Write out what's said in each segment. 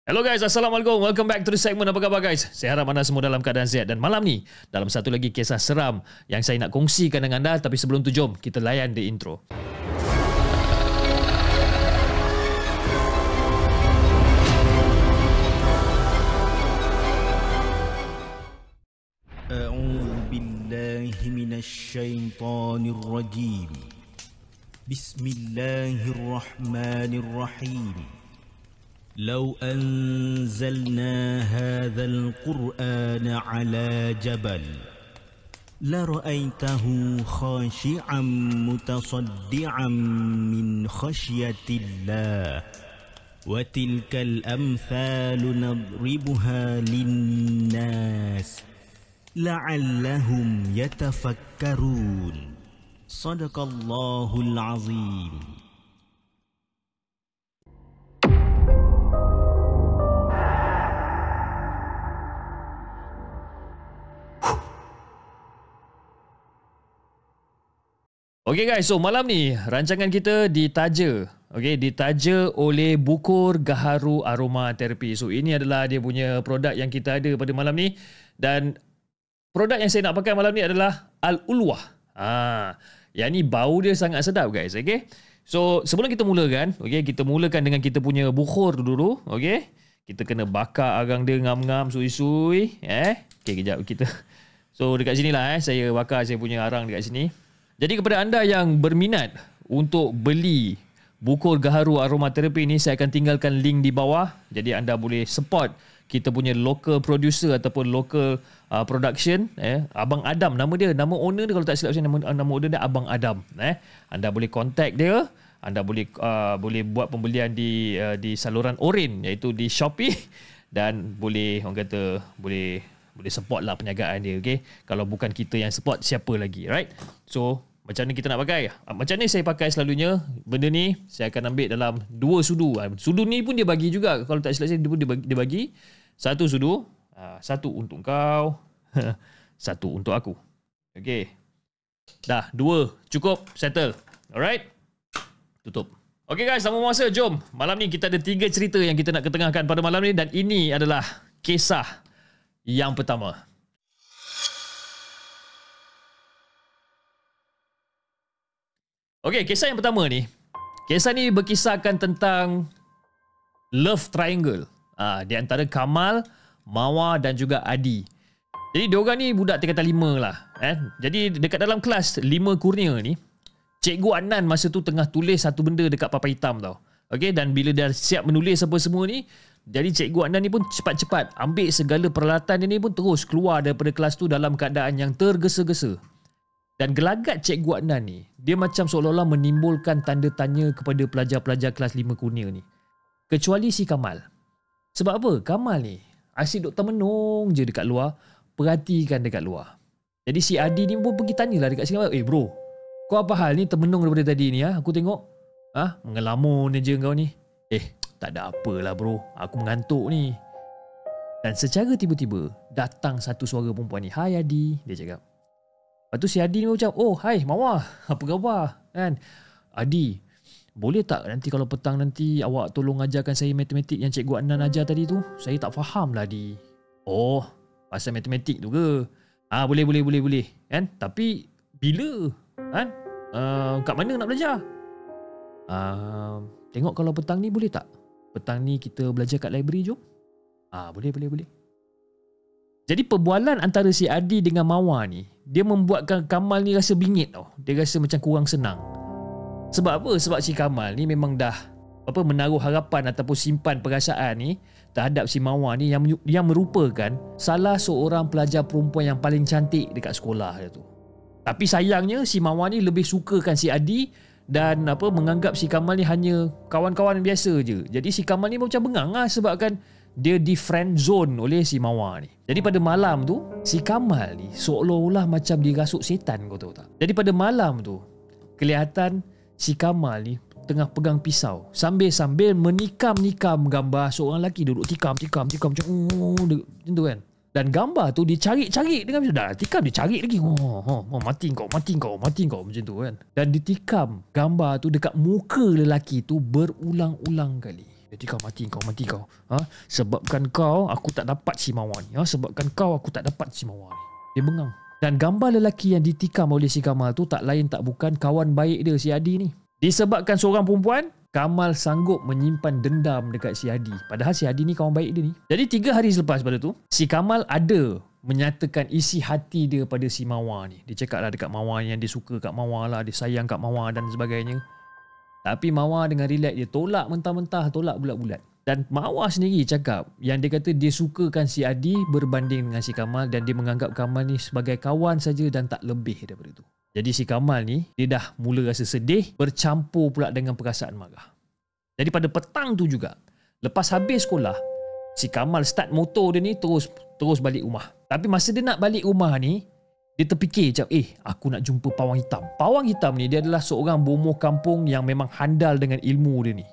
Hello guys, Assalamualaikum. Welcome back to the segment. Apa khabar guys? Saya harap anda semua dalam keadaan sihat. Dan malam ni, dalam satu lagi kisah seram yang saya nak kongsikan dengan anda. Tapi sebelum tu, jom kita layan the intro. أعوذ بالله من الشيطان الرجيم بسم الله الرحمن الرحيم لو أنزلنا هذا القرآن على جبل لرأيته خاشعا متصدعا من خشية الله وتلك الأمثال نضربها للناس لعلهم يتفكرون صدق الله العظيم. Okay guys, so malam ni rancangan kita ditaja. Okay, ditaja oleh Bukur Gaharu Aromaterapi. So ini adalah dia punya produk yang kita ada pada malam ni. Dan produk yang saya nak pakai malam ni adalah Al-Ulwah. Yang ni bau dia sangat sedap guys. Okay. So sebelum kita mulakan, okay, kita mulakan dengan kita punya bukhur dulu. Okay. Kita kena bakar agang dia ngam-ngam sui-sui. Okay, kejap kita. So dekat sini lah saya bakar saya punya arang dekat sini. Jadi kepada anda yang berminat untuk beli Bukur Gaharu Aromaterapi ni, saya akan tinggalkan link di bawah. Jadi anda boleh support kita punya local producer ataupun local production. Abang Adam nama dia, nama owner dia kalau tak silap saya, nama owner dia Abang Adam. Anda boleh contact dia, anda boleh buat pembelian di saluran Orin, iaitu di Shopee, dan boleh orang kata boleh support lah perniagaan dia. Okay? Kalau bukan kita yang support, siapa lagi, right? So macam mana kita nak pakai? Macam ni saya pakai selalunya. Benda ni saya akan ambil dalam 2 sudu. Sudu ni pun dia bagi juga. Kalau tak silap saya, dia bagi 1 sudu. 1 untuk kau. 1 untuk aku. Okay. Dah, 2. Cukup. Settle. Alright. Tutup. Okay guys, sama masa. Jom. Malam ni kita ada 3 cerita yang kita nak ketengahkan pada malam ni. Dan ini adalah kisah yang pertama. Okey, kisah yang pertama ni. Kisah ni berkisahkan tentang love triangle. Di antara Kamal, Mawar dan juga Adi. Jadi diorang ni budak tingkatan 5 lah. Jadi dekat dalam kelas 5 Kurnia ni, Cikgu Adnan masa tu tengah tulis satu benda dekat papan hitam tau. Okey, dan bila dah siap menulis apa semua ni, jadi Cikgu Adnan ni pun cepat-cepat ambil segala peralatan dia ni pun terus keluar daripada kelas tu dalam keadaan yang tergesa-gesa. Dan gelagat Cikgu Adnan ni, dia macam seolah-olah menimbulkan tanda tanya kepada pelajar-pelajar kelas 5 Kurnia ni. Kecuali si Kamal. Sebab apa? Kamal ni asyik duk termenung je dekat luar, perhatikan dekat luar. Jadi si Adi ni pun pergi tanyalah dekat si Kamal, bro, kau apa hal ni termenung daripada tadi ni? Aku tengok mengelamun je kau ni. Tak ada apalah bro, aku mengantuk ni. Dan secara tiba-tiba datang satu suara perempuan ni. Hai Adi, dia cakap. Lepas tu si Adi ni macam, oh hai Mawar, apa khabar? Kan? Adi, boleh tak nanti kalau petang nanti awak tolong ajarkan saya matematik yang Cikgu Adnan ajar tadi tu? Saya tak faham lah Adi. Oh, pasal matematik tu ke? Boleh. Kan? Tapi bila? Kan? Kat mana nak belajar? Tengok kalau petang ni boleh tak? Petang ni kita belajar kat library jom? Boleh. Jadi perbualan antara si Adi dengan Mawar ni, dia membuatkan Kamal ni rasa bingit tau. Dia rasa macam kurang senang. Sebab apa? Sebab si Kamal ni memang dah menaruh harapan ataupun simpan perasaan ni terhadap si Mawar ni yang merupakan salah seorang pelajar perempuan yang paling cantik dekat sekolah dia tu. Tapi sayangnya si Mawar ni lebih sukakan si Adi dan menganggap si Kamal ni hanya kawan-kawan biasa je. Jadi si Kamal ni macam bengang sebabkan dia di friend zone oleh si Mawar ni. Jadi pada malam tu, si Kamal ni seolah-olah macam dirasuk setan, kau tahu tak? Jadi pada malam tu, kelihatan si Kamal ni tengah pegang pisau sambil menikam-nikam gambar seorang lelaki duduk tikam macam tu kan. Dan gambar tu dia cari-cari dengan pisau. Dah tikam dia cari lagi. Mati kau macam tu kan. Dan ditikam gambar tu dekat muka lelaki tu berulang-ulang kali. Jadi kau mati kau. Sebabkan kau aku tak dapat si Mawar ni. Sebabkan kau aku tak dapat si Mawar ni. Dia bengang. Dan gambar lelaki yang ditikam oleh si Kamal tu tak lain tak bukan kawan baik dia, si Adi ni. Disebabkan seorang perempuan, Kamal sanggup menyimpan dendam dekat si Adi. Padahal si Adi ni kawan baik dia ni. Jadi 3 hari selepas pada tu, si Kamal ada menyatakan isi hati dia pada si Mawar ni. Dia cakap lah dekat Mawar yang dia suka kat Mawar lah, dia sayang kat Mawar dan sebagainya. Tapi Mawar dengan relax dia tolak mentah-mentah, tolak bulat-bulat. Dan Mawar sendiri cakap yang dia kata dia sukakan si Adi berbanding dengan si Kamal dan dia menganggap Kamal ni sebagai kawan saja dan tak lebih daripada itu. Jadi si Kamal ni dia dah mula rasa sedih bercampur pula dengan perasaan marah. Jadi pada petang tu juga, lepas habis sekolah, si Kamal start motor dia ni terus balik rumah. Tapi masa dia nak balik rumah ni, dia terfikir macam, aku nak jumpa Pawang Hitam. Pawang Hitam ni dia adalah seorang bomoh kampung yang memang handal dengan ilmu dia ni.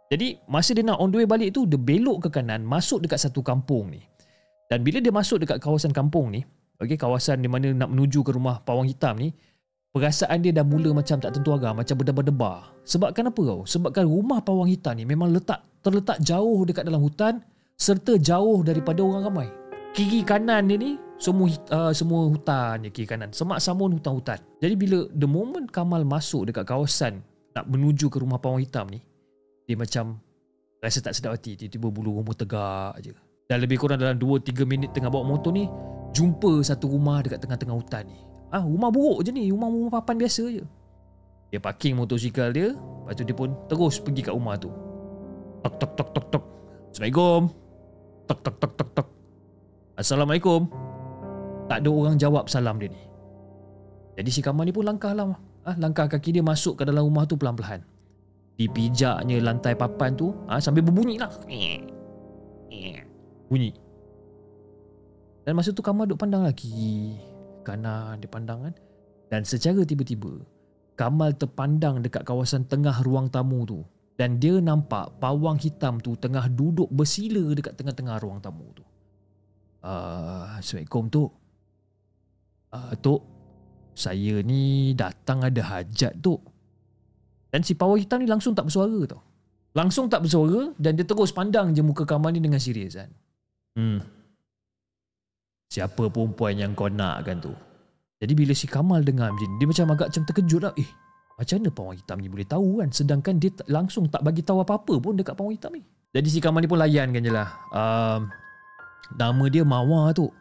Jadi masa dia nak on the way balik tu, dia belok ke kanan, masuk dekat satu kampung ni. Dan bila dia masuk dekat kawasan kampung ni, kawasan di mana nak menuju ke rumah Pawang Hitam ni, perasaan dia dah mula macam tak tentu arah, macam berdebar-debar. Sebabkan apa kau? Sebabkan rumah Pawang Hitam ni memang terletak jauh dekat dalam hutan serta jauh daripada orang ramai. Kiri kanan dia ni semua hutan je, kiri kanan. Semak samun hutan-hutan. Jadi bila the moment Kamal masuk dekat kawasan nak menuju ke rumah Pawang Hitam ni, dia macam rasa tak sedap hati. Tiba-tiba bulu roma tegak je. Dan lebih kurang dalam 2-3 minit tengah bawa motor ni, jumpa satu rumah dekat tengah-tengah hutan ni. Rumah buruk je ni, rumah papan biasa je. Dia parking motosikal dia, lepas tu dia pun terus pergi kat rumah tu. Tok tok tok tok tok. Assalamualaikum. Tok tok tok tok tok. Assalamualaikum. Tak ada orang jawab salam dia ni. Jadi si Kamal ni pun langkah kaki dia masuk ke dalam rumah tu pelan-pelan. Dipijaknya lantai papan tu sambil berbunyi lah. Bunyi. Dan masa tu Kamal duk pandang lagi kanan, dia pandang kan. Dan secara tiba-tiba Kamal terpandang dekat kawasan tengah ruang tamu tu. Dan dia nampak Pawang Hitam tu tengah duduk bersila dekat tengah-tengah ruang tamu tu. Assalamualaikum Tok. Tok, saya ni datang ada hajat Tok. Dan si Pawang Hitam ni langsung tak bersuara tau. Langsung tak bersuara dan dia terus pandang je muka Kamal ni dengan serius kan. Siapa perempuan yang kau nak kan tu? Jadi bila si Kamal dengar macam ni, dia macam agak macam terkejut lah. Macam mana Pawang Hitam ni boleh tahu kan? Sedangkan dia langsung tak bagi tahu apa-apa pun dekat Pawang Hitam ni. Jadi si Kamal ni pun layankan je lah. Nama dia Mawar Tok.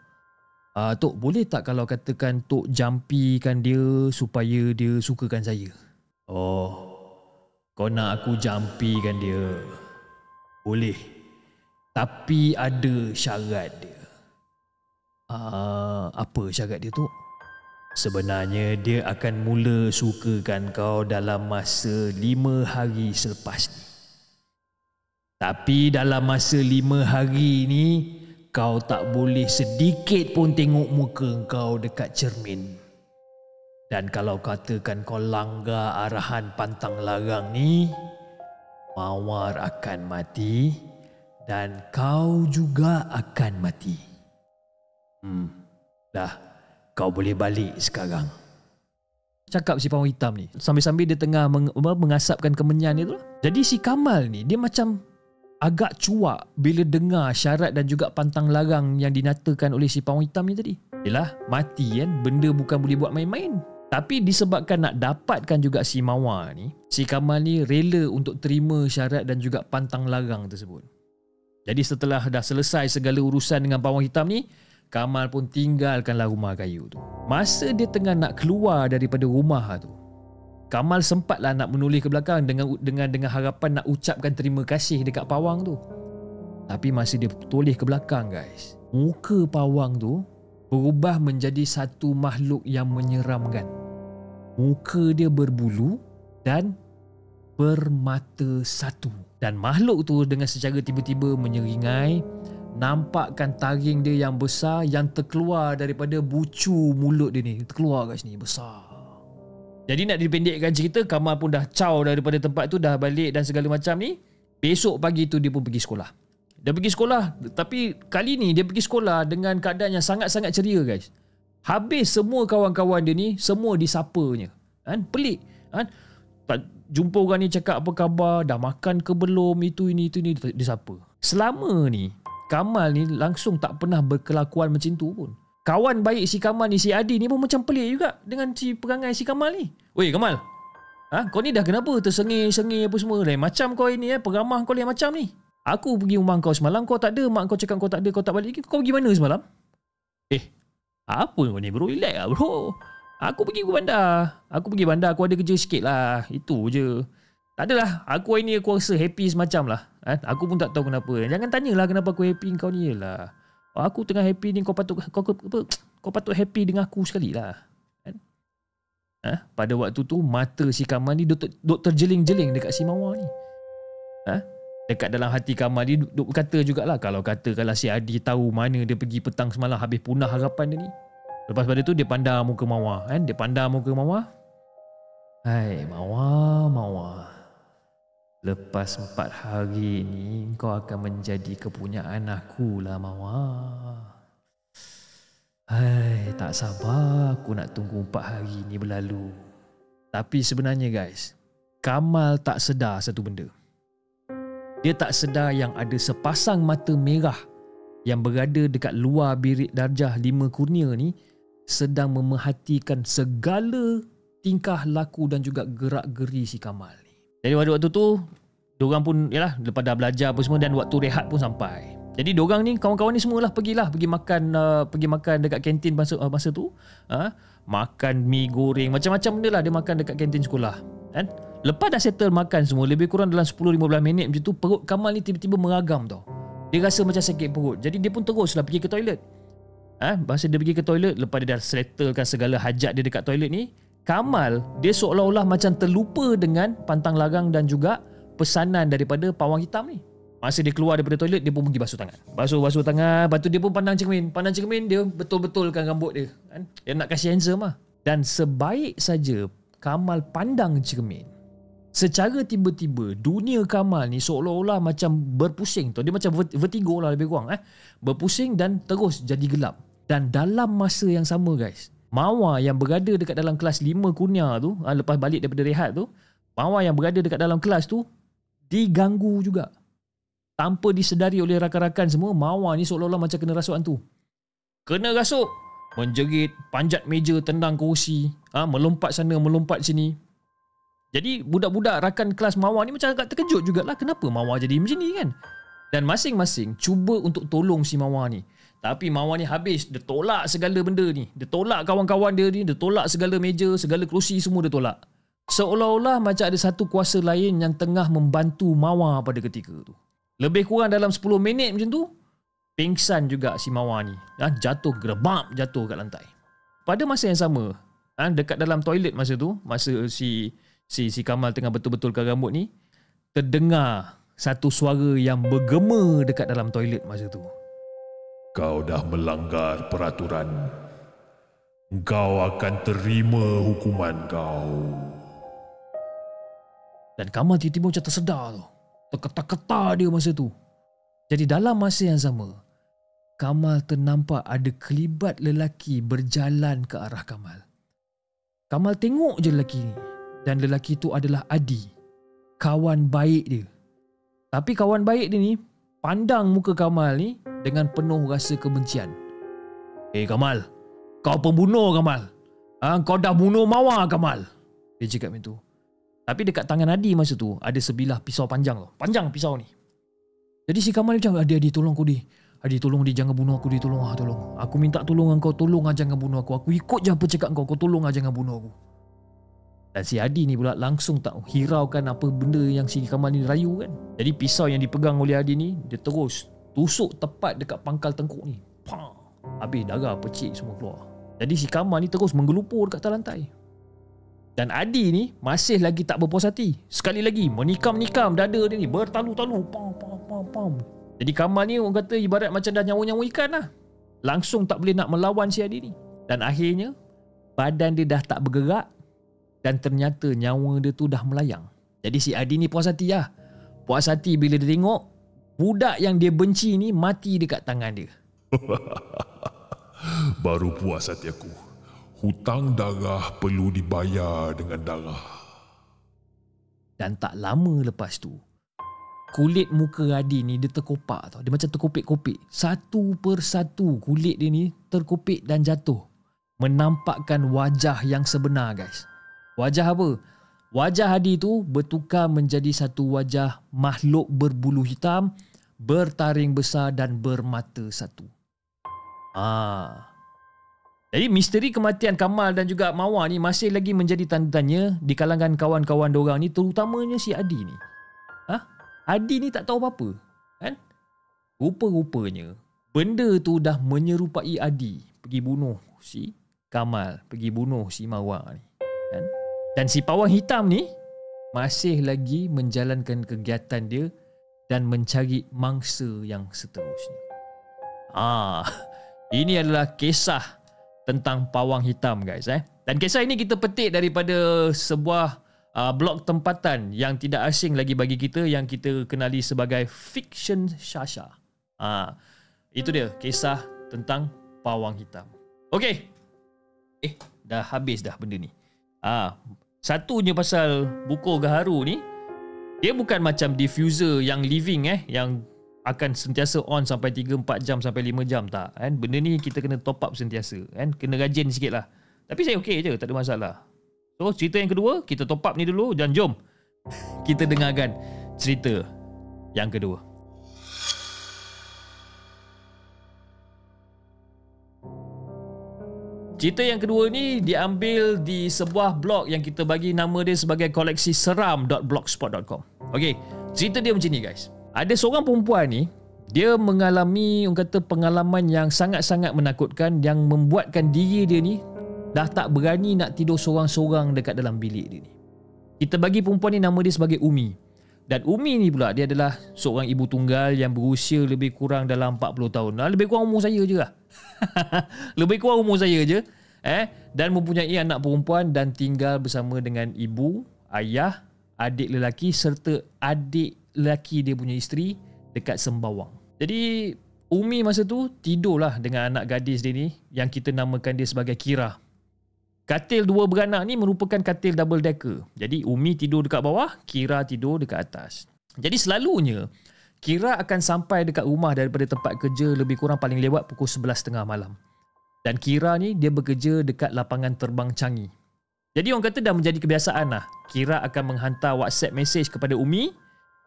Tok, boleh tak kalau katakan Tok jampikan dia supaya dia sukakan saya? Oh, kau nak aku jampikan dia? Boleh. Tapi ada syarat dia. Apa syarat dia Tok? Sebenarnya dia akan mula sukakan kau dalam masa 5 hari selepas ni. Tapi dalam masa 5 hari ni, kau tak boleh sedikit pun tengok muka kau dekat cermin. Dan kalau katakan kau langgar arahan pantang larang ni, Mawar akan mati dan kau juga akan mati. Dah, kau boleh balik sekarang. Cakap si Pawang Hitam ni sambil-sambil dia tengah mengasapkan kemenyan dia tu. Jadi si Kamal ni dia macam agak cuak bila dengar syarat dan juga pantang larang yang dinyatakan oleh si Pawang Hitam ni tadi. Yelah, mati kan, benda bukan boleh buat main-main. Tapi disebabkan nak dapatkan juga si Mawar ni, si Kamal ni rela untuk terima syarat dan juga pantang larang tersebut. Jadi setelah dah selesai segala urusan dengan Pawang Hitam ni, Kamal pun tinggalkanlah rumah kayu tu. Masa dia tengah nak keluar daripada rumah tu, Kamal sempatlah nak menoleh ke belakang dengan harapan nak ucapkan terima kasih dekat Pawang tu. Tapi masa dia toleh ke belakang guys, muka Pawang tu berubah menjadi satu makhluk yang menyeramkan. Muka dia berbulu dan bermata satu. Dan makhluk tu dengan secara tiba-tiba menyeringai, nampakkan taring dia yang besar yang terkeluar daripada bucu mulut dia ni. Terkeluar kat sini besar. Jadi nak dipendekkan cerita, Kamal pun dah caw daripada tempat tu, dah balik dan segala macam ni. Besok pagi tu dia pun pergi sekolah. Dia pergi sekolah, tapi kali ni dia pergi sekolah dengan keadaan yang sangat-sangat ceria guys. Habis semua kawan-kawan dia ni semua disapanya. Pelik. jumpa orang ni cakap apa khabar, dah makan ke belum, itu ini dia sapa. Selama ni Kamal ni langsung tak pernah berkelakuan macam tu pun. Kawan baik si Kamal ni, si Adi ni pun macam pelik juga dengan si perangai si Kamal ni. Weh Kamal, kau ni dah kenapa tersengih-sengih apa semua? Lain macam kau ini peramah kau lain macam ni. Aku pergi rumah kau semalam, kau tak ada, mak kau cakap kau tak ada, kau tak balik lagi. Kau pergi mana semalam? Apa kau ni bro? Relax lah bro. Aku pergi bandar. Aku ada kerja sikit lah. Itu je. Tak adalah. Aku hari ni aku rasa happy semacam lah. Aku pun tak tahu kenapa. Jangan tanyalah kenapa aku happy kau ni lah. Aku tengah happy ni, kau patut happy dengan aku sekali lah. Pada waktu tu mata si Kamal ni duk terjeling-jeling dekat si Mawar ni. Dekat dalam hati Kamal ni duk kata jugalah, kalau si Adi tahu mana dia pergi petang semalam, habis punah harapan dia ni. Lepas pada tu dia pandang muka Mawar. Dia pandang muka Mawar. Hai Mawar. Lepas 4 hari ni kau akan menjadi kepunyaan aku lah Mawar. Hai, tak sabar aku nak tunggu 4 hari ni berlalu. Tapi sebenarnya guys, Kamal tak sedar satu benda. Dia tak sedar yang ada sepasang mata merah yang berada dekat luar birik darjah 5 kurnia ni sedang memerhatikan segala tingkah laku dan juga gerak-geri si Kamal ni. Jadi waktu tu diorang pun lepas dah belajar apa semua dan waktu rehat pun sampai. Jadi diorang ni, kawan-kawan ni semualah pergi makan dekat kantin masa tu. Makan mi goreng, macam-macam benda lah dia makan dekat kantin sekolah. Kan? Lepas dah settle makan semua, lebih kurang dalam 10-15 minit macam tu, perut Kamal ni tiba-tiba meragam tau. Dia rasa macam sakit perut. Jadi dia pun teruslah pergi ke toilet. Masa dia pergi ke toilet, lepas dia dah settlekan segala hajat dia dekat toilet ni, Kamal, dia seolah-olah macam terlupa dengan pantang larang dan juga pesanan daripada pawang hitam ni. Masa dia keluar daripada toilet, dia pun pergi basuh tangan. Basuh tangan, lepas tu dia pun pandang cermin. Dia betul-betulkan rambut dia. Kan? Dia nak kasih handsome lah. Dan sebaik saja Kamal pandang cermin, secara tiba-tiba dunia Kamal ni seolah-olah macam berpusing tau. Dia macam vertigo lah lebih kurang. Berpusing dan terus jadi gelap. Dan dalam masa yang sama guys, Mawar yang berada dekat dalam kelas 5 kurnia tu, lepas balik daripada rehat tu, Mawar yang berada dekat dalam kelas tu diganggu juga. Tanpa disedari oleh rakan-rakan semua, Mawar ni seolah-olah macam kena rasuk hantu. Kena rasuk, menjerit, panjat meja, tendang kerusi, melompat sana, melompat sini. Jadi budak-budak rakan kelas Mawar ni macam agak terkejut jugalah, kenapa Mawar jadi macam ni kan. Dan masing-masing cuba untuk tolong si Mawar ni. Tapi Mawar ni habis, dia tolak segala benda ni. Dia tolak kawan-kawan dia ni, dia tolak segala meja, segala kerusi semua dia tolak. Seolah-olah macam ada satu kuasa lain yang tengah membantu Mawar pada ketika tu. Lebih kurang dalam 10 minit macam tu, pingsan juga si Mawar ni. Jatuh kat lantai. Pada masa yang sama, dekat dalam toilet masa tu, masa si Kamal tengah betul-betulkan rambut ni, terdengar satu suara yang bergema dekat dalam toilet masa tu. Kau dah melanggar peraturan. Kau akan terima hukuman kau. Dan Kamal tiba-tiba macam tersedar tu. Terketar-ketar dia masa tu. Jadi dalam masa yang sama, Kamal ternampak ada kelibat lelaki berjalan ke arah Kamal. Kamal tengok je lelaki ni. Dan lelaki tu adalah Adi, kawan baik dia. Tapi kawan baik dia ni pandang muka Kamal ni dengan penuh rasa kebencian. Kamal, kau pembunuh Kamal. Kau dah bunuh Mawar Kamal. Dia cakap macam tu. Tapi dekat tangan Adi masa tu ada sebilah pisau panjang tau. Panjang pisau ni. Jadi si Kamal macam, Adi tolong aku di. Adi tolong di, jangan bunuh aku di, tolong. Aku minta tolong kau, tolong jangan bunuh aku. Aku ikut je apa cakap kau tolong jangan bunuh aku. Dan si Adi ni pula langsung tak hiraukan apa benda yang si Kamal ni rayu kan. Jadi pisau yang dipegang oleh Adi ni, dia terus tusuk tepat dekat pangkal tengkuk ni. Pang! Habis darah pecik semua keluar. Jadi si Kamal ni terus menggelupur dekat atas lantai. Dan Adi ni masih lagi tak berpuas hati. Sekali lagi menikam-nikam dada dia ni, bertalu-talu. Pam. Jadi Kamal ni orang kata ibarat macam dah nyawa-nyawa ikan lah. Langsung tak boleh nak melawan si Adi ni. Dan akhirnya badan dia dah tak bergerak. Dan ternyata nyawa dia tu dah melayang. Jadi si Adi ni puas hati lah. Puas hati bila dia tengok budak yang dia benci ni mati dekat tangan dia. Baru puas hati aku. Hutang darah perlu dibayar dengan darah. Dan tak lama lepas tu, kulit muka Adi ni dia terkopak tau. Dia macam terkopik-kopik. Satu persatu kulit dia ni terkopik dan jatuh. Menampakkan wajah yang sebenar guys. Wajah apa? Wajah Adi tu bertukar menjadi satu wajah makhluk berbulu hitam, bertaring besar dan bermata satu. Jadi misteri kematian Kamal dan juga Mawar ni masih lagi menjadi tanda tanya di kalangan kawan-kawan diorang ni, terutamanya si Adi ni. Adi ni tak tahu apa-apa, kan? Rupa-rupanya benda tu dah menyerupai Adi pergi bunuh si Kamal, pergi bunuh si Mawar ni, kan? Dan si pawang hitam ni masih lagi menjalankan kegiatan dia dan mencari mangsa yang seterusnya. Ini adalah kisah tentang pawang hitam guys. Dan kisah ini kita petik daripada sebuah blog tempatan yang tidak asing lagi bagi kita, yang kita kenali sebagai Fiction Shasha. Itu dia kisah tentang pawang hitam. Okey. Dah habis dah benda ni. Satunya pasal Bukur Gaharu ni, dia bukan macam diffuser yang living yang akan sentiasa on sampai 3-4 jam sampai 5 jam, tak kan. Benda ni kita kena top up sentiasa kan, kena rajin sikit lah. Tapi saya okey je, tak ada masalah. So cerita yang kedua, kita top up ni dulu dan jom kita dengarkan cerita yang kedua. Cerita yang kedua ni diambil di sebuah blog yang kita bagi nama dia sebagai koleksiseram.blogspot.com. Okey, cerita dia macam ni guys. Ada seorang perempuan ni, dia mengalami pengalaman yang sangat-sangat menakutkan yang membuatkan diri dia ni dah tak berani nak tidur seorang-seorang dekat dalam bilik dia ni. Kita bagi perempuan ni nama dia sebagai Umi. Dan Umi ni pula dia adalah seorang ibu tunggal yang berusia lebih kurang dalam 40 tahun. Lebih kurang umur saya je lah. Lebih kurang umur saya je. Dan mempunyai anak perempuan dan tinggal bersama dengan ibu, ayah, adik lelaki serta adik lelaki dia punya isteri dekat Sembawang. Jadi Umi masa tu tidurlah dengan anak gadis dia ni yang kita namakan dia sebagai Kira. Katil dua beranak ni merupakan katil double decker. Jadi Umi tidur dekat bawah, Kira tidur dekat atas. Jadi selalunya Kira akan sampai dekat rumah daripada tempat kerja lebih kurang paling lewat pukul 11.30 malam. Dan Kira ni dia bekerja dekat lapangan terbang Changi. Jadi orang kata dah menjadi kebiasaan lah. Kira akan menghantar WhatsApp message kepada Umi.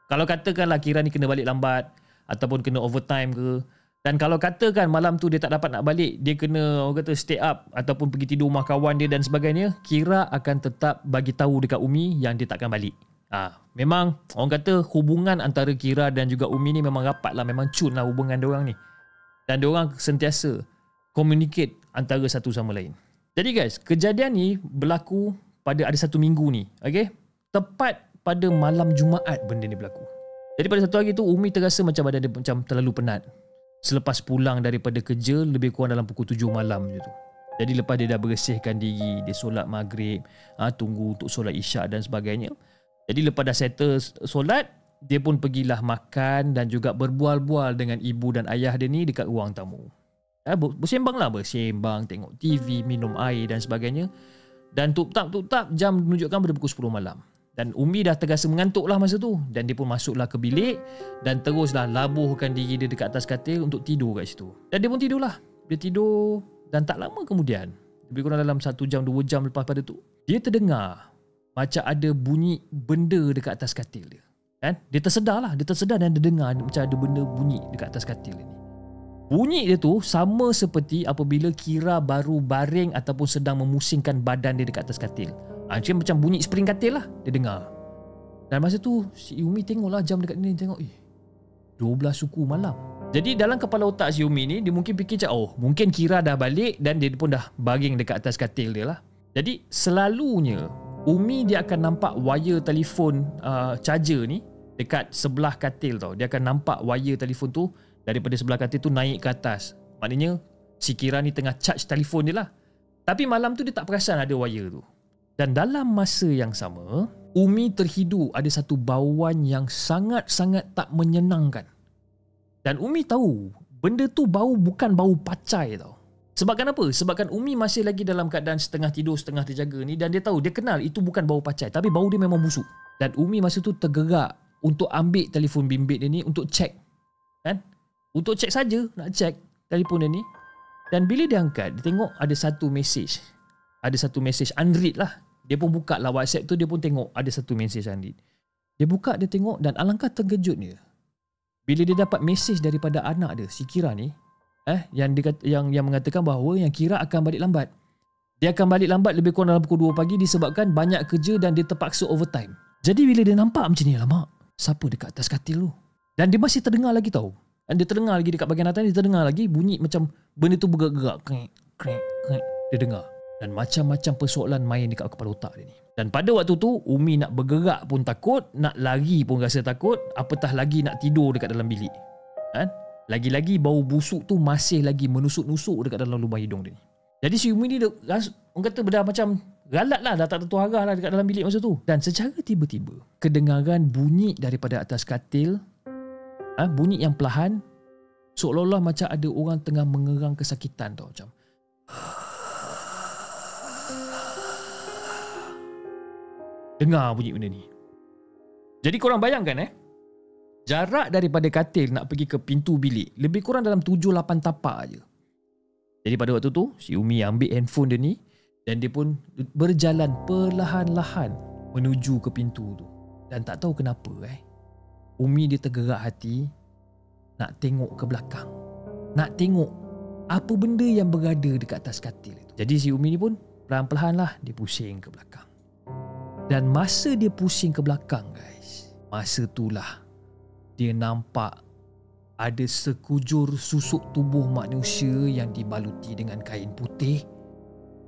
Kalau katakanlah Kira ni kena balik lambat ataupun kena overtime ke. Dan kalau katakan malam tu dia tak dapat nak balik, dia kena orang kata stay up ataupun pergi tidur rumah kawan dia dan sebagainya, Kira akan tetap bagi tahu dekat Umi yang dia takkan balik. Memang orang kata hubungan antara Kira dan juga Umi ni memang rapat lah, memang cun lah hubungan diorang ni. Dan diorang sentiasa communicate antara satu sama lain. Jadi guys, kejadian ni berlaku pada ada satu minggu ni. Okay? Tepat pada malam Jumaat benda ni berlaku. Jadi pada satu hari tu Umi terasa macam badan dia macam terlalu penat. Selepas pulang daripada kerja lebih kurang dalam pukul 7 malam je tu. Jadi lepas dia dah bersihkan diri, dia solat maghrib, tunggu untuk solat isyak dan sebagainya. Jadi lepas dah settle solat, dia pun pergilah makan dan juga berbual-bual dengan ibu dan ayah dia ni dekat ruang tamu. Bersembang, tengok TV, minum air dan sebagainya. Dan tup-tap jam menunjukkan pada pukul 10 malam. Dan Umi dah terasa mengantuk lah masa tu. Dan dia pun masuklah ke bilik dan teruslah labuhkan diri dia dekat atas katil untuk tidur kat situ. Dan dia pun tidurlah. Dia tidur dan tak lama kemudian, lebih kurang dalam 1 jam 2 jam lepas pada tu, dia terdengar macam ada bunyi benda dekat atas katil dia. Kan? Dia tersedar dan dia dengar macam ada benda bunyi dekat atas katil ni. Bunyi dia tu sama seperti apabila Kira baru baring ataupun sedang memusingkan badan dia dekat atas katil. Macam bunyi spring katil lah dia dengar. Dan masa tu si Umi tengoklah jam dekat ni, tengok 12 suku malam. Jadi dalam kepala otak si Umi ni, dia mungkin fikir macam mungkin Kira dah balik dan dia pun dah baring dekat atas katil dia lah. Jadi selalunya Umi dia akan nampak wire telefon charger ni dekat sebelah katil tau. Dia akan nampak wire telefon tu daripada sebelah katil tu naik ke atas. Maknanya si Kira ni tengah charge telefon dia lah. Tapi malam tu dia tak perasan ada wire tu. Dan dalam masa yang sama, Umi terhidu ada satu bauan yang sangat-sangat tak menyenangkan. Dan Umi tahu benda tu bau bukan bau pacai tau. Sebabkan apa? Sebabkan Umi masih lagi dalam keadaan setengah tidur, setengah terjaga ni, dan dia tahu, dia kenal itu bukan bau pacai, tapi bau dia memang busuk. Dan Umi masa tu tergerak untuk ambil telefon bimbit dia ni untuk cek. Kan? Untuk cek saja, nak cek telefon dia ni. Dan bila dia angkat, dia tengok ada satu mesej. Ada satu mesej unread lah. Dia pun buka lah WhatsApp tu, dia pun tengok ada satu mesej unread. Dia buka, dia tengok dan alangkah terkejutnya bila dia dapat mesej daripada anak dia, si Kira ni, yang mengatakan bahawa yang Kira akan balik lambat. Dia akan balik lambat lebih kurang dalam pukul 2 pagi disebabkan banyak kerja dan dia terpaksa overtime. Jadi bila dia nampak macam ni, alamak, siapa dekat atas katil tu? Dan dia masih terdengar lagi tau. Dan dia terdengar lagi dekat bahagian atas, dia terdengar lagi bunyi macam benda tu bergerak-gerak. Krek, krek, krek. Dia dengar. Dan macam-macam persoalan main dekat kepala otak dia ni. Dan pada waktu tu, Umi nak bergerak pun takut, nak lari pun rasa takut, apatah lagi nak tidur dekat dalam bilik. Kan? Lagi-lagi bau busuk tu masih lagi menusuk-nusuk dekat dalam lubang hidung dia ni. Jadi si Umi ni orang kata dah macam galat lah, dah tak tentu arah lah dekat dalam bilik masa tu. Dan secara tiba-tiba, kedengaran bunyi daripada atas katil, bunyi yang perlahan, seolah-olah macam ada orang tengah mengerang kesakitan tau. Macam dengar bunyi benda ni. Jadi korang bayangkan jarak daripada katil nak pergi ke pintu bilik lebih kurang dalam 7-8 tapak je. Jadi pada waktu tu si Umi ambil handphone dia ni dan dia pun berjalan perlahan-lahan menuju ke pintu tu. Dan tak tahu kenapa Umi dia tergerak hati nak tengok ke belakang. Nak tengok apa benda yang berada dekat atas katil itu. Jadi si Umi ni pun perlahan-perlahan lah dia pusing ke belakang. Dan masa dia pusing ke belakang guys, masa itulah dia nampak ada sekujur susuk tubuh manusia yang dibaluti dengan kain putih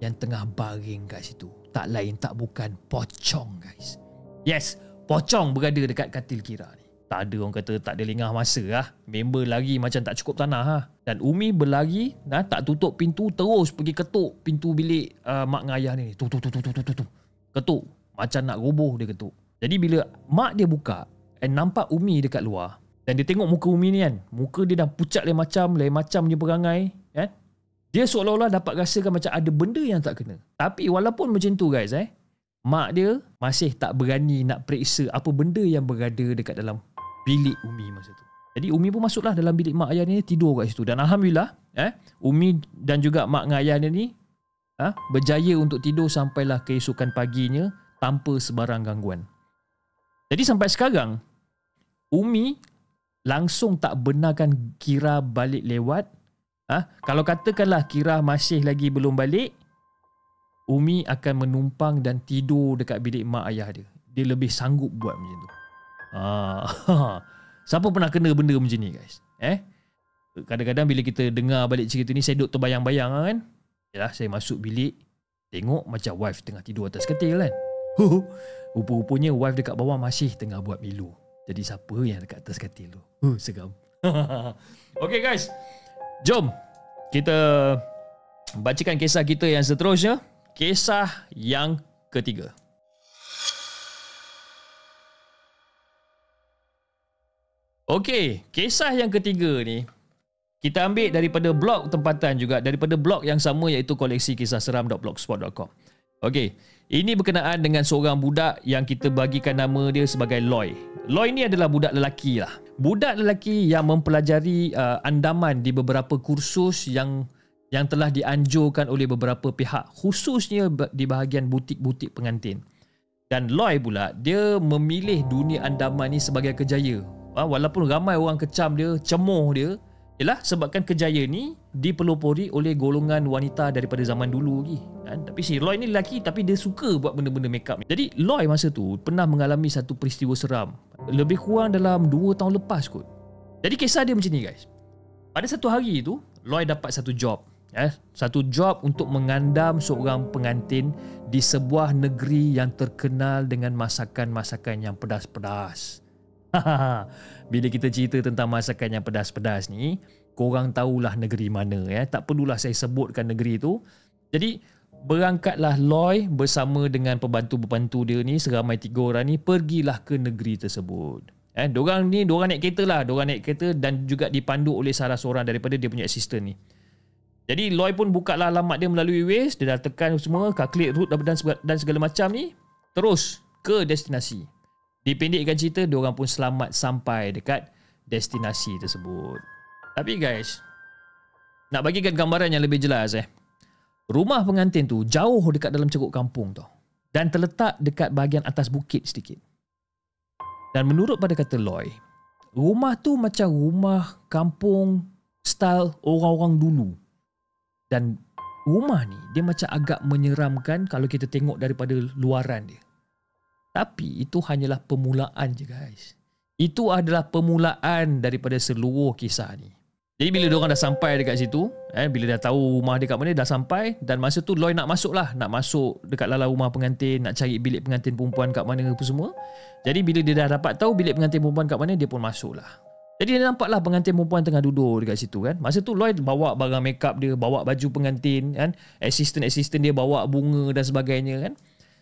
yang tengah baring kat situ. Tak lain tak bukan pocong guys. Yes, pocong berada dekat katil Kira ni. Tak ada orang kata tak ada lengah masa lah. Member lari macam tak cukup tanah lah. Dan Umi berlari, tak tutup pintu, terus pergi ketuk pintu bilik mak dengan ayah ni. Tuk. Ketuk. Macam nak roboh dia ketuk. Jadi bila mak dia buka nampak Umi dekat luar dan dia tengok muka Umi ni kan, muka dia dah pucat lain macam punya perangai kan. Dia seolah-olah dapat rasakan macam ada benda yang tak kena. Tapi walaupun macam tu guys mak dia masih tak berani nak periksa apa benda yang berada dekat dalam bilik Umi masa tu. Jadi Umi pun masuklah dalam bilik mak ayah ni, tidur kat situ. Dan alhamdulillah Umi dan juga mak dengan ayah dia ni berjaya untuk tidur sampailah keesokan paginya tanpa sebarang gangguan. Jadi sampai sekarang Umi langsung tak benarkan Kira balik lewat. Kalau katakanlah Kira masih lagi belum balik, Umi akan menumpang dan tidur dekat bilik mak ayah dia. Dia lebih sanggup buat macam tu. Siapa pernah kena benda macam ni guys? Kadang-kadang bila kita dengar balik cerita ni, saya duduk terbayang-bayang kan. Yalah, saya masuk bilik, tengok macam wife tengah tidur atas katil kan. Rupa-rupanya wife dekat bawah masih tengah buat milu. Jadi siapa yang dekat atas katil tu? Seram. Okay guys, jom kita bacakan kisah kita yang seterusnya. Kisah yang ketiga. Okay, kisah yang ketiga ni kita ambil daripada blog tempatan juga, daripada blog yang sama iaitu koleksi kisah seram.blogspot.com. Okay, ini berkenaan dengan seorang budak yang kita bagikan nama dia sebagai Loy. Loy ni adalah budak lelaki lah. Budak lelaki yang mempelajari andaman di beberapa kursus yang telah dianjurkan oleh beberapa pihak, khususnya di bahagian butik-butik pengantin. Dan Loy pula, dia memilih dunia andaman ni sebagai kerjaya. Walaupun ramai orang kecam dia, cemoh dia, ialah sebabkan kerjaya ni dipelopori oleh golongan wanita daripada zaman dulu lagi. Tapi si Loy ni lelaki tapi dia suka buat benda-benda make up ni. Jadi Loy masa tu pernah mengalami satu peristiwa seram. Lebih kurang dalam 2 tahun lepas kot. Jadi kisah dia macam ni guys. Pada satu hari tu, Loy dapat satu job. Satu job untuk mengandam seorang pengantin di sebuah negeri yang terkenal dengan masakan-masakan yang pedas-pedas. Bila kita cerita tentang masakan yang pedas-pedas ni, korang tahulah negeri mana Tak perlulah saya sebutkan negeri tu. Jadi berangkatlah Loy bersama dengan pembantu-pembantu dia ni, seramai 3 orang ni, pergilah ke negeri tersebut. Diorang naik kereta lah, diorang naik kereta dan juga dipandu oleh salah seorang daripada dia punya assistant ni. Jadi Loy pun buka lah alamat dia melalui Waze, dia dah tekan semua, calculate route dan segala macam ni, terus ke destinasi. Dipendekkan cerita, diorang pun selamat sampai dekat destinasi tersebut. Tapi guys, nak bagikan gambaran yang lebih jelas rumah pengantin tu jauh dekat dalam ceruk kampung tau. Dan terletak dekat bahagian atas bukit sedikit. Dan menurut pada kata Loy, rumah tu macam rumah kampung style orang-orang dulu. Dan rumah ni dia macam agak menyeramkan kalau kita tengok daripada luaran dia. Tapi itu hanyalah permulaan je guys. Itu adalah permulaan daripada seluruh kisah ni. Jadi bila diorang dah sampai dekat situ, bila dah tahu rumah dia kat mana, dah sampai, dan masa tu Loy nak masuk lah. Nak masuk dekat dalam rumah pengantin, nak cari bilik pengantin perempuan kat mana apa semua. Jadi bila dia dah dapat tahu bilik pengantin perempuan kat mana, dia pun masuk lah. Jadi dia nampak lah pengantin perempuan tengah duduk dekat situ kan. Masa tu Loy bawa barang makeup dia, bawa baju pengantin kan. Assistant dia bawa bunga dan sebagainya kan.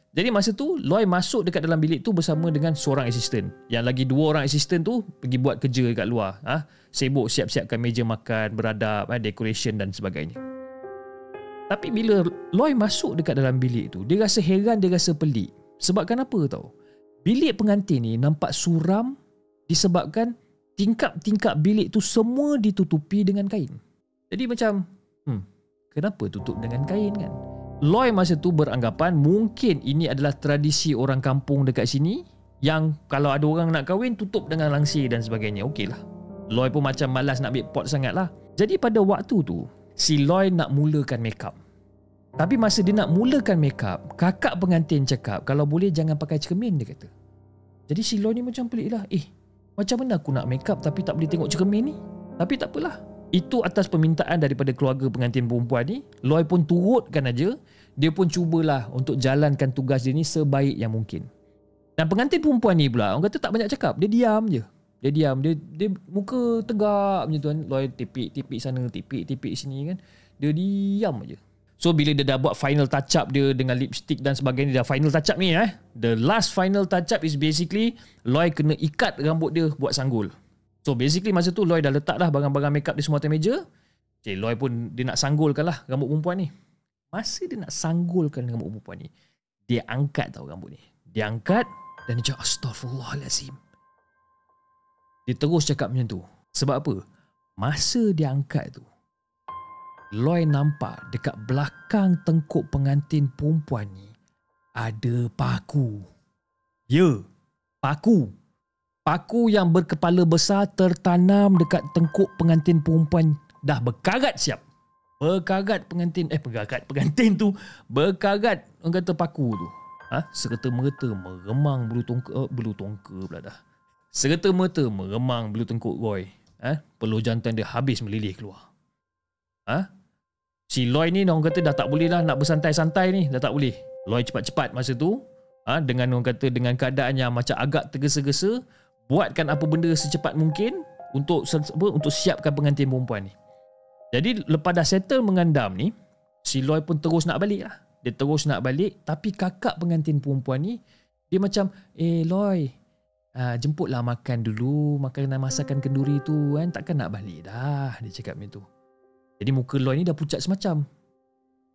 Jadi masa tu Loy masuk dekat dalam bilik tu bersama dengan seorang assistant. Yang lagi 2 orang assistant tu pergi buat kerja dekat luar. Sibuk siap-siapkan meja makan, beradab, decoration dan sebagainya. Tapi bila Loy masuk dekat dalam bilik tu, dia rasa heran, dia rasa pelik. Sebabkan apa tau? Bilik pengantin ni nampak suram disebabkan tingkap-tingkap bilik tu semua ditutupi dengan kain. Jadi macam, kenapa tutup dengan kain kan? Loy masa tu beranggapan mungkin ini adalah tradisi orang kampung dekat sini yang kalau ada orang nak kahwin tutup dengan langsir dan sebagainya. Okey lah. Loy pun macam malas nak ambil pot sangat lah. Jadi pada waktu tu, si Loy nak mulakan makeup. Tapi masa dia nak mulakan makeup, kakak pengantin cakap kalau boleh jangan pakai cermin, dia kata. Jadi si Loy ni macam pelik lah. Macam mana aku nak makeup tapi tak boleh tengok cermin ni? Tapi tak apalah. Itu atas permintaan daripada keluarga pengantin perempuan ni. Loy pun turutkan aja. Dia pun cubalah untuk jalankan tugas dia ni sebaik yang mungkin. Dan pengantin perempuan ni pula, orang kata tak banyak cakap. Dia diam je. Dia diam. Dia muka tegak macam tu kan. Loy tipik-tipik sana, tipik-tipik sini kan. Dia diam je. So bila dia dah buat final touch up dia dengan lipstick dan sebagainya, dia dah final touch up ni The last final touch up is basically Loy kena ikat rambut dia buat sanggul. So basically masa tu Loy dah letak dah barang-barang makeup dia semua atas meja. Loy pun dia nak sanggulkan lah rambut perempuan ni. Masa dia nak sanggulkan rambut perempuan ni, dia angkat tau rambut ni. Dia angkat dan dia cakap Astaghfirullahalazim. Dia terus cakap macam tu. Sebab apa? Masa dia angkat tu, Loy nampak dekat belakang tengkuk pengantin perempuan ni ada paku. Ya, paku. Paku yang berkepala besar tertanam dekat tengkuk pengantin perempuan. Dah berkarat siap. Berkarat pengantin pengantin tu berkarat orang kata paku tu. Serta-merta meremang bulu tongka pula dah. Serta-merta meremang bulu tengkuk Loy. Peluh jantan dia habis melilih keluar. Si Loy ni orang kata dah tak boleh lah nak bersantai-santai ni, dah tak boleh. Loy cepat-cepat masa tu dengan orang kata dengan keadaan yang macam agak tergesa-gesa, buatkan apa benda secepat mungkin untuk siapkan pengantin perempuan ni. Jadi lepas dah settle mengandam ni, si Loy pun terus nak balik lah. Dia terus nak balik, tapi kakak pengantin perempuan ni dia macam, Loy, jemputlah makan dulu makanan masakan kenduri tu kan, takkan nak balik dah, dia cakap macam tu. Jadi muka Loy ni dah pucat semacam.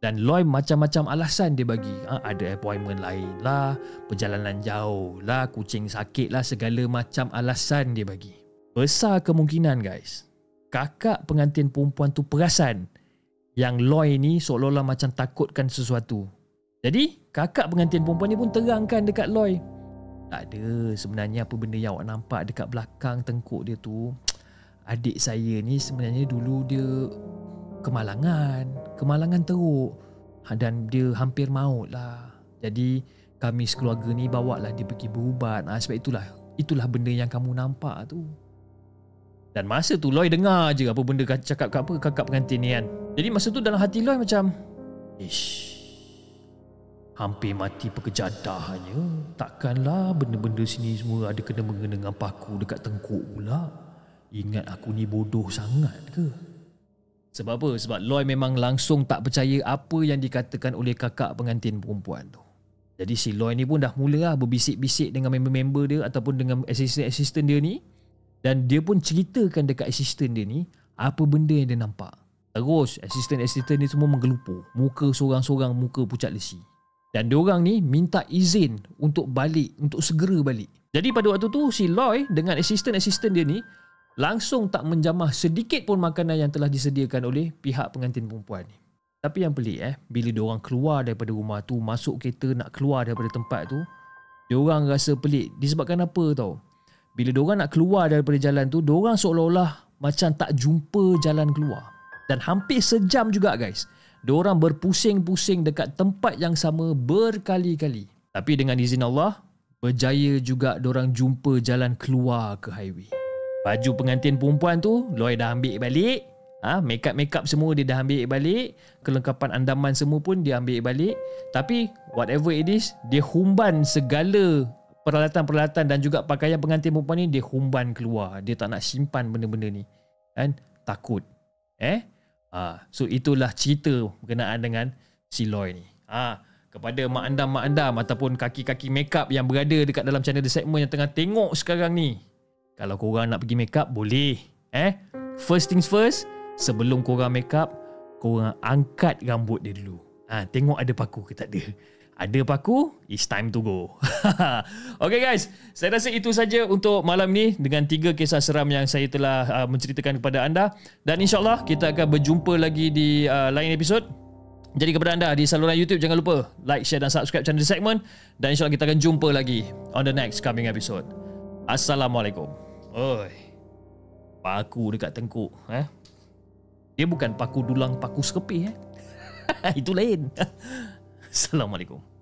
Dan Loy macam-macam alasan dia bagi. Ada appointment lain lah, perjalanan jauh lah, kucing sakit lah, segala macam alasan dia bagi. Besar kemungkinan guys, kakak pengantin perempuan tu perasan yang Loy ni seolah-olah macam takutkan sesuatu. Jadi kakak pengantin perempuan ni pun terangkan dekat Loy. Tak ada, sebenarnya apa benda yang awak nampak dekat belakang tengkuk dia tu, adik saya ni sebenarnya dulu dia kemalangan teruk dan dia hampir maut lah. Jadi kami sekeluarga ni bawa lah dia pergi berubat. Sebab itulah benda yang kamu nampak tu. Dan masa tu Loy dengar je apa benda cakap kakak pengantin ni kan. Jadi masa tu dalam hati Loy macam, hampir mati pekerjadahannya. Takkanlah benda-benda sini semua ada kena-mengena dengan paku dekat tengkuk pula. Ingat aku ni bodoh sangat ke? Sebab apa? Sebab Loy memang langsung tak percaya apa yang dikatakan oleh kakak pengantin perempuan tu. Jadi si Loy ni pun dah mula berbisik-bisik dengan member-member dia ataupun dengan assistant dia ni. Dan dia pun ceritakan dekat assistant dia ni apa benda yang dia nampak. Terus assistant ni semua menggelupur. Muka sorang-sorang, muka pucat lesi. Dan diorang ni minta izin untuk balik, untuk segera balik. Jadi pada waktu tu si Loy dengan asisten dia ni langsung tak menjamah sedikit pun makanan yang telah disediakan oleh pihak pengantin perempuan ni. Tapi yang pelik bila diorang keluar daripada rumah tu, masuk kereta nak keluar daripada tempat tu, diorang rasa pelik. Disebabkan apa tau? Bila diorang nak keluar daripada jalan tu, diorang seolah-olah macam tak jumpa jalan keluar. Dan hampir sejam juga guys, diorang berpusing-pusing dekat tempat yang sama berkali-kali. Tapi dengan izin Allah, berjaya juga diorang jumpa jalan keluar ke highway. Baju pengantin perempuan tu Loy dah ambil balik. Make-up semua dia dah ambil balik. Kelengkapan andaman semua pun dia ambil balik. Tapi whatever it is, dia humban segala peralatan-peralatan dan juga pakaian pengantin perempuan ni, dia humban keluar. Dia tak nak simpan benda-benda ni. Kan? Takut. So itulah cerita berkenaan dengan si Loy ni. Kepada mak andam ataupun kaki-kaki makeup yang berada dekat dalam channel The Segment yang tengah tengok sekarang ni, kalau korang nak pergi makeup, boleh. First things first, sebelum korang makeup, korang angkat rambut dia dulu. Tengok ada paku ke tak ada. Ada paku, it's time to go. Okay guys, saya rasa itu saja untuk malam ni dengan 3 kisah seram yang saya telah menceritakan kepada anda. Dan insyaAllah kita akan berjumpa lagi di lain episod. Jadi kepada anda di saluran YouTube, jangan lupa like, share dan subscribe channel The Segment. Dan insyaAllah kita akan jumpa lagi on the next coming episode. Assalamualaikum. Oi, paku dekat tengkuk. Dia bukan paku dulang, paku sekepih. Itu lain. Assalamualaikum.